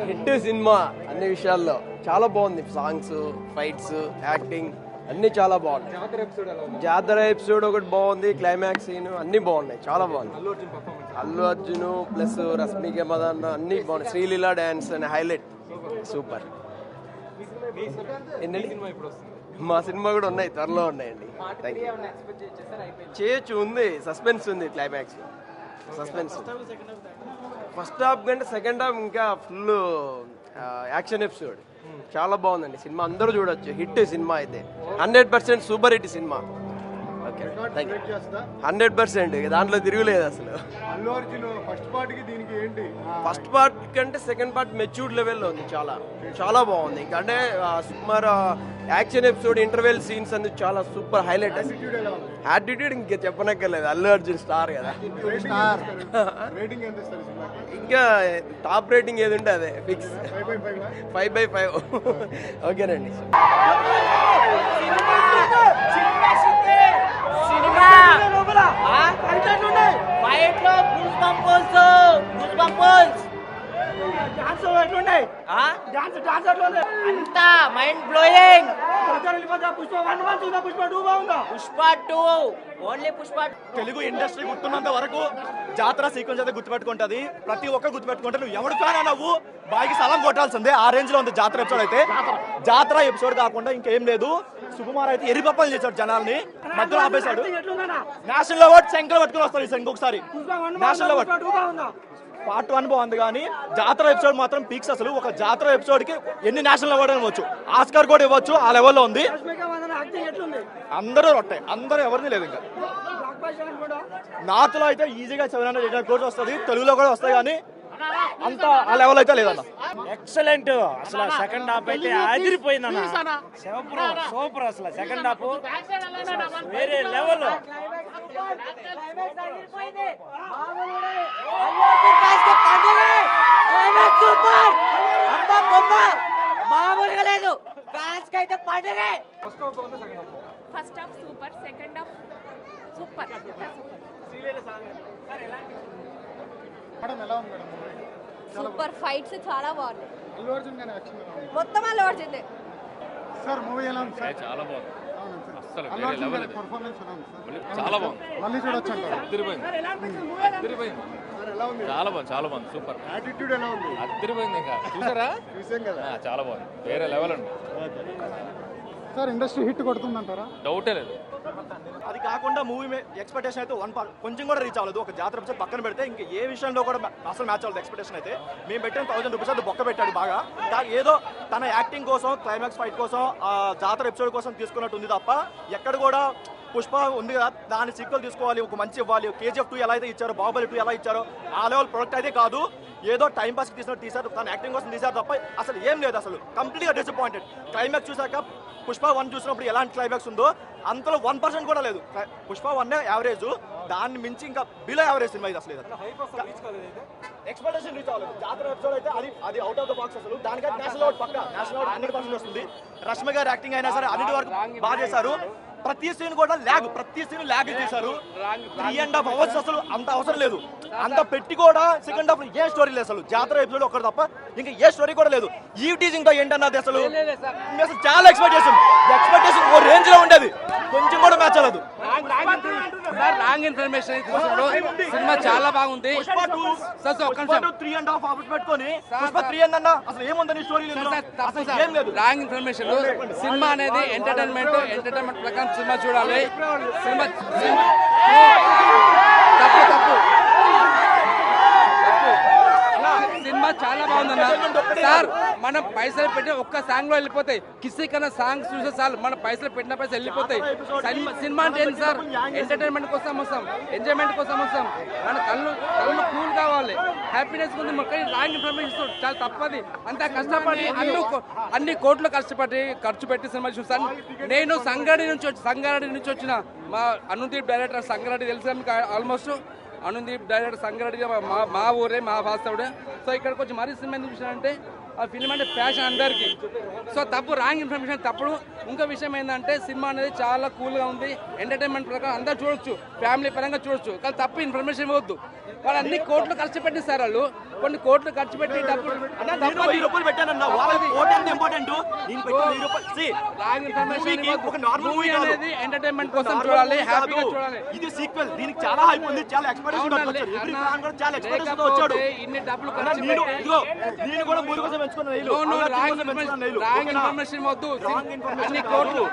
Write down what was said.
Hit cinema అన్ని విషయాల్లో చాలా బాగుంది. సాంగ్స్, ఫైట్స్, యాక్టింగ్ అన్ని చాలా బాగున్నాయి. జాతర ఎపిసోడ్ ఒకటి బాగుంది, క్లైమాక్స్ సీన్ అన్ని బాగున్నాయి, చాలా బాగుంది. అల్లు అర్జున్ ప్లస్ రష్మిక మదన్ అన్ని బాగున్నాయి. శ్రీలీల డాన్స్ అని హైలైట్, సూపర్. మా సినిమా కూడా ఉన్నాయి, త్వరలో ఉన్నాయండి. చేయొచ్చు, ఉంది సస్పెన్స్ ఉంది. Climax suspense. ఫస్ట్ హాఫ్ కంటే సెకండ్ హాఫ్ ఇంకా ఫుల్ యాక్షన్ ఎపిసోడ్, చాలా బాగుందండి సినిమా. అందరూ చూడొచ్చు, హిట్ సినిమా అయితే 100% సూపర్ హిట్ సినిమా. ఓకే, 100% దాంట్లో తిరుగులేదు అసలు. ఫస్ట్ పార్ట్ కంటే సెకండ్ పార్ట్ మెచ్యూర్డ్ లెవెల్లో ఉంది, చాలా చాలా బాగుంది. ఇంకా అంటే సుమారు యాక్షన్ ఎపిసోడ్, ఇంటర్వెల్ సీన్స్ అన్ని చాలా సూపర్ హైలైట్. యాటిట్యూడ్ ఇంకా చెప్పనక్కర్లేదు, అల్లు అర్జున్ స్టార్ కదా. ఇంకా టాప్ రేటింగ్ ఏది ఉంటే అదే ఫిక్స్, 5/5. ఓకేనండి. అంతా mind blowing. Pushpa 2 only Pushpa. Telugu industry గుర్తున్నంత వరకు జాతర సీక్వెన్స్ అయితే గుర్తుపెట్టుకుంటది, ప్రతి ఒక్కరు గుర్తుపెట్టుకుంటారు. నువ్వు ఎవడు ఫ్యాన్ అన్నావు బాయికి సలం కొట్టాల్సిందే, ఆ రేంజ్ లో ఉంది జాతర ఎపిసోడ్ అయితే. జాతర ఎపిసోడ్ కాకుండా ఇంకేం లేదు. సుకుమార్ అయితే ఎరిపప్పలు చేశాడు జనాల్ని, మధ్యలో ఆపేశాడు. నేషనల్ అవార్డ్ శంకర్ పట్టుకుని వస్తారు ఇంకొకసారి. నేషనల్ అవార్డ్ పార్ట్ 1 బాగుంది, కానీ జాతర ఎపిసోడ్ మాత్రం పీక్స్. అసలు ఒక జాతర ఎపిసోడ్ కి ఎన్ని నేషనల్ అవార్డు ఇవ్వచ్చు, ఆస్కార్ కూడా ఇవ్వచ్చు, ఆ లెవెల్లో ఉంది. అందరూ రొట్టే, అందరూ ఎవరిది లేదు. ఇంకా నార్త్ లో అయితే ఈజీగా 700-800 crores వస్తుంది, తెలుగులో కూడా వస్తాయి, కానీ అంత ఆ లెవెల్ అయితే లేదన్న. ఎక్సలెంట్. అసలు సెకండ్ హాఫ్ అయితే అదిరిపోయిందన్న, సూపర్. అసలు సెకండ్ హాఫ్ వేరే లెవెల్. మామూలుగా లేదు, ఫ్యాన్స్ కి అయితే పండుగే. First half super, second half super. Super fights చాలా బాగున్నాయి. మొత్తం అల్లు అర్జున్ సార్. మూవీ ఎలా ఉంది సార్? చాలా బాగుంది, అసలు అల్లు అర్జున్ గారి పర్ఫార్మెన్స్ ఎలా ఉంది సార్? చాలా బాగుంది, మళ్ళీ చూడొచ్చు అంటారు. అదిరిపోయింది, చాలా బాగుంది, చాలా బాగుంది, సూపర్. యాటిట్యూడ్ ఎలా ఉంది? అదిరిపోయింది. ఇంకా చూసారా? చూసాం కదా. చాలా బాగుంది, వేరే లెవెల్ అండి సార్. Industry hit కొడుతుందంటారా? డౌటే లేదు. అది కాకుండా మూవీ ఎక్స్పెక్టేషన్ అయితే కొంచెం కూడా రీచ్ అవ్వలేదు. ఒక జాతర ఎపిసోడ్ పక్కన పెడితే ఇంకా ఏ విషయంలో కూడా అసలు మ్యాచ్ అవ్వలేదు. ఎక్స్పెక్టేషన్ అయితే మేము పెట్టిన 1000 రూపీస్ అది బొక్క పెట్టాడు బాగా. ఏదో తన యాక్టింగ్ కోసం, క్లైమాక్స్ ఫైట్ కోసం, జాతర ఎపిసోడ్ కోసం తీసుకున్నట్టు ఉంది తప్ప ఎక్కడ కూడా పుష్ప ఉంది కదా దాని సీక్వెల్ తీసుకోవాలి, ఒక మంచి ఇవ్వాలి. KGF 2 ఎలా అయితే ఇచ్చారో, బాహుబలి 2 ఎలా ఇచ్చారో ఆ లెవెల్ ప్రొడక్ట్ అయితే కాదు. ఏదో టైం పాస్ తీశారు, తన యాక్టింగ్ కోసం తీశారు తప్ప అసలు ఏం లేదు. అసలు కంప్లీట్గా డిసప్పాయింటెడ్. క్లైమాక్స్ చూసాక పుష్ప 1 చూసినప్పుడు ఎలాంటి క్లైమాక్స్ ఉందో అంతలో 1% కూడా లేదు. పుష్ప 1 యావరేజ్, దాన్ని మించి ఇంకా బిలో యావరేజ్ సినిమా ఇది. అసలు ఎక్స్పెక్టేషన్ రీచ్ అవ్వలేదు. జాతర ఎపిసోడ్ అయితే అది అవుట్ ఆఫ్ ద బాక్స్. అసలు దానికైతే నేషనల్ అవార్డ్ పక్క, నేషనల్ అవార్డ్ 100% వస్తుంది. రష్మి గారి యాక్టింగ్ అయినా సరే అన్నిటి వరకు బాగా చేశారు. ప్రతి సీన్ కూడా ప్రతి సీన్ ల్యాగ్ చేశారు. 3.5 hours అసలు అంత అవసరం లేదు. అంత పెట్టి కూడా సెకండ్ హాఫ్ ఏ స్టోరీ లేదు అసలు. జాతర ఎపిసోడ్ ఒక్కటి తప్ప ఇంకా ఏ స్టోరీ కూడా లేదు. ఈ టీజింగ్ తో ఏంటన్నది అసలు చాలా ఎక్స్పెక్టేషన్ ఓ రేంజ్ లో ఉండేది, కొంచెం కూడా మ్యాచ్ అవ్వలేదు. రాంగ్ ఇన్ఫర్మేషన్ సినిమా చాలా బాగుంది. 3.5 hours పెట్టుకొని పుష్ప 3 ఏందన్నా అసలు ఏముందని స్టోరీ లేదు. Wrong information. సినిమా అనేది ఎంటర్టైన్మెంట్ ప్రకారం సినిమా చూడాలి. సినిమా చాలా బాగుందన్న సార్. మనం పైసలు పెట్టి ఒక్క సాంగ్ లో వెళ్ళిపోతాయి. కిసి కన్నా సాంగ్స్ చూసే చాలు, మన పైసలు పెట్టిన పైసలు వెళ్ళిపోతాయి. సినిమా అంటే ఏంటి సార్? ఎంటర్టైన్మెంట్ కోసం వస్తాం, ఎంజాయ్మెంట్ కోసం వస్తాం. మన కళ్ళు కూల్ కావాలి, హ్యాపీనెస్ ఉంది. రాంగ్ ఇన్ఫర్మేషన్ చాలా తప్పది. అంత కష్టపడి అన్ని కోట్లు ఖర్చు పెట్టి సినిమా చూస్తాను. నేను సంగారెడ్డి నుంచి వచ్చిన మా అనుదీప్ డైరెక్టర్. సంగారెడ్డి తెలుసా మీకు? ఆల్మోస్ట్ అనుదీప్ డైరెక్టర్ సంగారెడ్డి మా ఊరే, మా వాస్తవుడే. సో ఇక్కడికి వచ్చి మరీ సినిమా ఎందుకు చూసానంటే ఆ ఫిల్మ్ అంటే ప్యాషన్ అందరికీ. సో తప్పు, రాంగ్ ఇన్ఫర్మేషన్ తప్పుడు. ఇంకో విషయం ఏంటంటే సినిమా అనేది చాలా కూల్గా ఉంది, ఎంటర్టైన్మెంట్ ప్రకారం అందరూ చూడొచ్చు, ఫ్యామిలీ పరంగా చూడొచ్చు. కానీ తప్పు ఇన్ఫర్మేషన్ ఇవ్వద్దు. వాళ్ళు అన్ని కోట్లు ఖర్చు పెట్టి సార్ వాళ్ళు కొన్ని కోట్లు ఖర్చు పెట్టి డబ్బులు అన్న నేను 1000 రూపాయలు పెట్టానన్నా వాళ్ళకి కోట్ ఎంత ఇంపార్టెంట్ నేను పెట్టిన 1000 రూపాయలు see రాంగ్ ఇన్ఫర్మేషన్ ఒక నార్మల్ మూవీ మూవీ అనేది ఎంటర్టైన్మెంట్ కోసం చూడాలి, హ్యాపీగా చూడాలి. ఇది సీక్వెల్ దీనికి చాలా హైప్ ఉంది, చాలా ఎక్స్పెక్టేషన్ తో వచ్చాడు ఎవ్రీ ఫ్యాన్ కూడా చాలా ఎక్స్పెక్టేషన్ తో వచ్చాడు. ఇన్ని డబ్బులు అన్న ఖర్చు నేను పెట్టి ఇదిగో నేను కూడా మూవీ కోసం పెంచుకున్న రాంగ్ ఇన్ఫర్మేషన్ వద్దు, రాంగ్ ఇన్ఫర్మేషన్ అన్ని కోట్లు